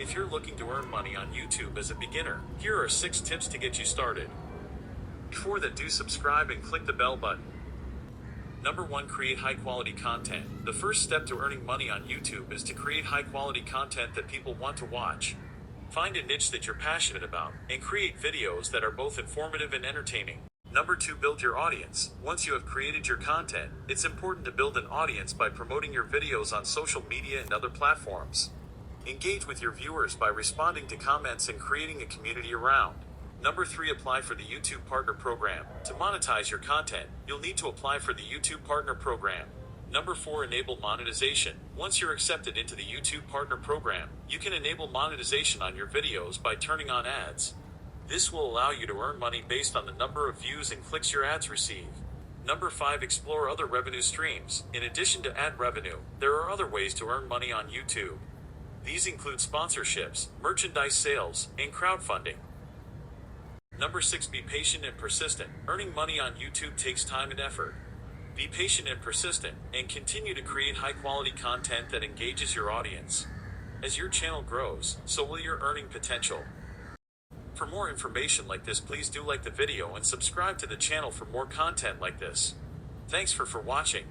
If you're looking to earn money on YouTube as a beginner, here are 6 tips to get you started. Before that, do subscribe and click the bell button. Number 1. Create high quality content. The first step to earning money on YouTube is to create high quality content that people want to watch. Find a niche that you're passionate about, and create videos that are both informative and entertaining. Number 2. Build your audience. Once you have created your content, it's important to build an audience by promoting your videos on social media and other platforms. Engage with your viewers by responding to comments and creating a community around. Number 3. Apply for the YouTube Partner Program. To monetize your content, you'll need to apply for the YouTube Partner Program. Number 4. Enable monetization. Once you're accepted into the YouTube Partner Program, you can enable monetization on your videos by turning on ads. This will allow you to earn money based on the number of views and clicks your ads receive. Number 5. Explore other revenue streams. In addition to ad revenue, there are other ways to earn money on YouTube. These include sponsorships, merchandise sales, and crowdfunding. Number 6. Be patient and persistent. Earning money on YouTube takes time and effort. Be patient and persistent, and continue to create high-quality content that engages your audience. As your channel grows, so will your earning potential. For more information like this, please do like the video and subscribe to the channel for more content like this. Thanks for watching.